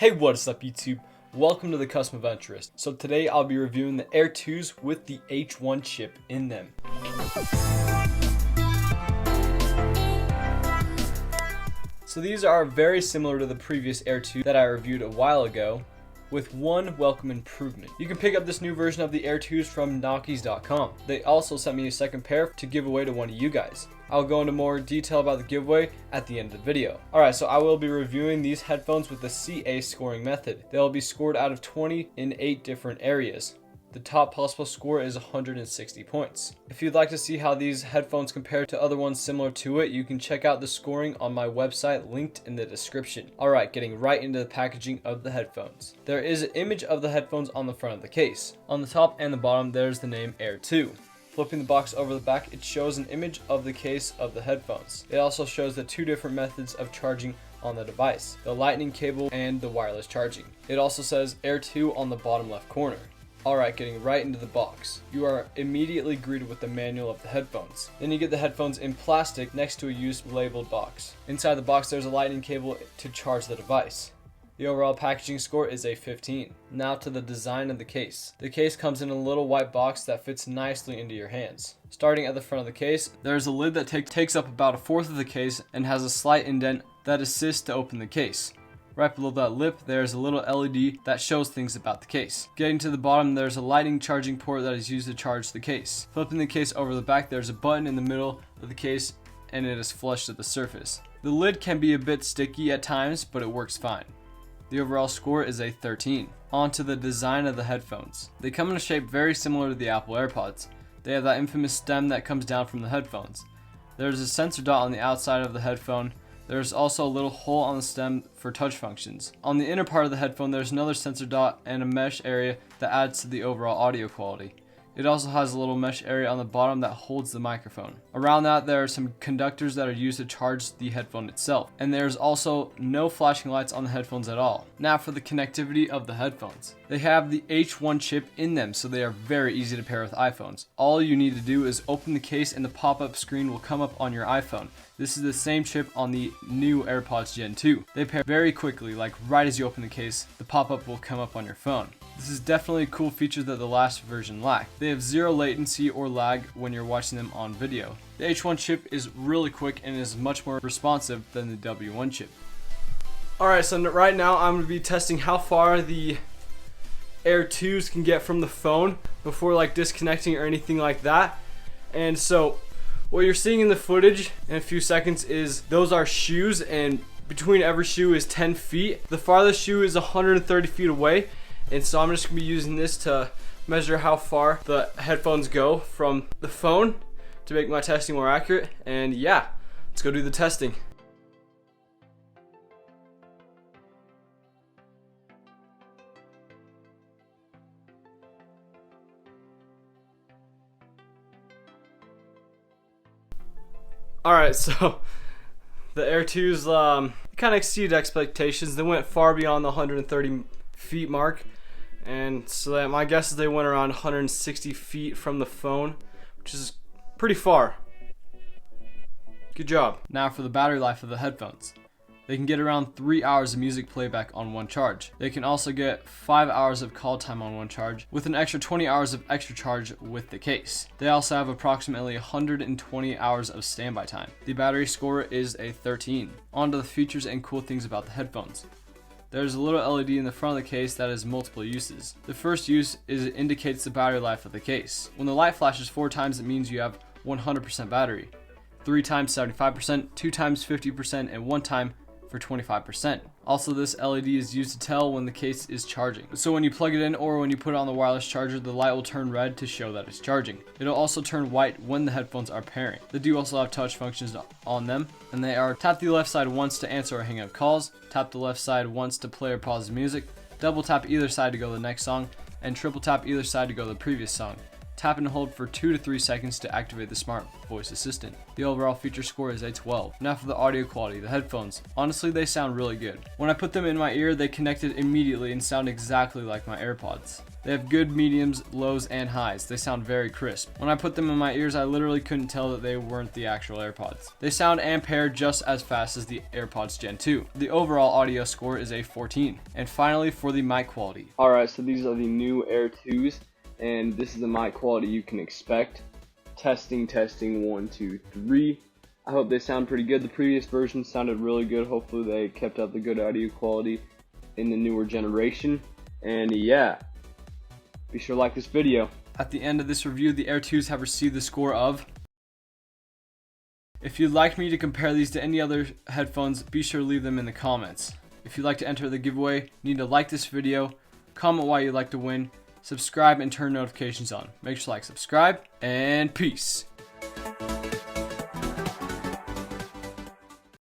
Hey, what's up YouTube? Welcome to the Custom Adventurist. So today I'll be reviewing the Aire 2s with the H1 chip in them. So these are very similar to the previous Aire 2 that I reviewed a while ago, with one welcome improvement. You can pick up this new version of the Aire 2s from Knockies.com. They also sent me a second pair to give away to one of you guys. I'll go into more detail about the giveaway at the end of the video. Alright, so I will be reviewing these headphones with the CA scoring method. They'll be scored out of 20 in 8 different areas. The top possible score is 160 points. If you'd like to see how these headphones compare to other ones similar to it, you can check out the scoring on my website linked in the description. Alright, getting right into the packaging of the headphones. There is an image of the headphones on the front of the case. On the top and the bottom, there's the name Aire 2. Flipping the box over the back, it shows an image of the case of the headphones. It also shows the two different methods of charging on the device, the lightning cable and the wireless charging. It also says Aire 2 on the bottom left corner. Alright, getting right into the box. You are immediately greeted with the manual of the headphones. Then you get the headphones in plastic next to a used labeled box. Inside the box there's a lightning cable to charge the device. The overall packaging score is a 15. Now to the design of the case. The case comes in a little white box that fits nicely into your hands. Starting at the front of the case, there's a lid that takes up about a fourth of the case and has a slight indent that assists to open the case. Right below that lip, there's a little LED that shows things about the case. Getting to the bottom, there's a lightning charging port that is used to charge the case. Flipping the case over the back, there's a button in the middle of the case and it is flush to the surface. The lid can be a bit sticky at times, but it works fine. The overall score is a 13. On to the design of the headphones. They come in a shape very similar to the Apple Airpods. They have that infamous stem that comes down from the headphones. There's a sensor dot on the outside of the headphone. There's also a little hole on the stem for touch functions. On the inner part of the headphone, there's another sensor dot and a mesh area that adds to the overall audio quality. It also has a little mesh area on the bottom that holds the microphone. Around that, there are some conductors that are used to charge the headphone itself. And there's also no flashing lights on the headphones at all. Now for the connectivity of the headphones. They have the H1 chip in them, so they are very easy to pair with iPhones. All you need to do is open the case and the pop-up screen will come up on your iPhone. This is the same chip on the new Airpods Gen 2. They pair very quickly, like right as you open the case, the pop-up will come up on your phone. This is definitely a cool feature that the last version lacked. They have zero latency or lag when you're watching them on video. The H1 chip is really quick and is much more responsive than the W1 chip. Alright, so right now I'm going to be testing how far the Aire 2s can get from the phone before like disconnecting or anything like that. And so what you're seeing in the footage in a few seconds is those are shoes, and between every shoe is 10 feet. The farthest shoe is 130 feet away. And so I'm just going to be using this to measure how far the headphones go from the phone to make my testing more accurate. And yeah, let's go do the testing. Alright, so the Aire 2s kind of exceeded expectations. They went far beyond the 130 feet mark. And so that my guess is they went around 160 feet from the phone, which is pretty far. Good job. Now for the battery life of the headphones. They can get around 3 hours of music playback on one charge. They can also get 5 hours of call time on one charge, with an extra 20 hours of extra charge with the case. They also have approximately 120 hours of standby time. The battery score is a 13. On to the features and cool things about the headphones. There's a little LED in the front of the case that has multiple uses. The first use is it indicates the battery life of the case. When the light flashes 4 times, it means you have 100% battery. 3 times 75%, 2 times 50%, and 1 time for 25%. Also, this LED is used to tell when the case is charging. So when you plug it in or when you put it on the wireless charger, the light will turn red to show that it's charging. It'll also turn white when the headphones are pairing. They do also have touch functions on them, and they are tap the left side once to answer or hang up calls, tap the left side once to play or pause the music, double tap either side to go to the next song, and triple tap either side to go to the previous song. Tap and hold for 2 to 3 seconds to activate the smart voice assistant. The overall feature score is a 12. Now for the audio quality, the headphones. Honestly, they sound really good. When I put them in my ear, they connected immediately and sound exactly like my AirPods. They have good mediums, lows, and highs. They sound very crisp. When I put them in my ears, I literally couldn't tell that they weren't the actual AirPods. They sound and pair just as fast as the AirPods Gen 2. The overall audio score is a 14. And finally, for the mic quality. Alright, so these are the new Air 2s, and this is the mic quality you can expect. Testing, 1, 2, 3. I hope they sound pretty good. The previous version sounded really good. Hopefully they kept up the good audio quality in the newer generation. And yeah. Be sure to like this video. At the end of this review, the Air 2s have received the score of... If you'd like me to compare these to any other headphones, be sure to leave them in the comments. If you'd like to enter the giveaway, you need to like this video, comment why you'd like to win, subscribe, and turn notifications on. Make sure to like, subscribe, and peace.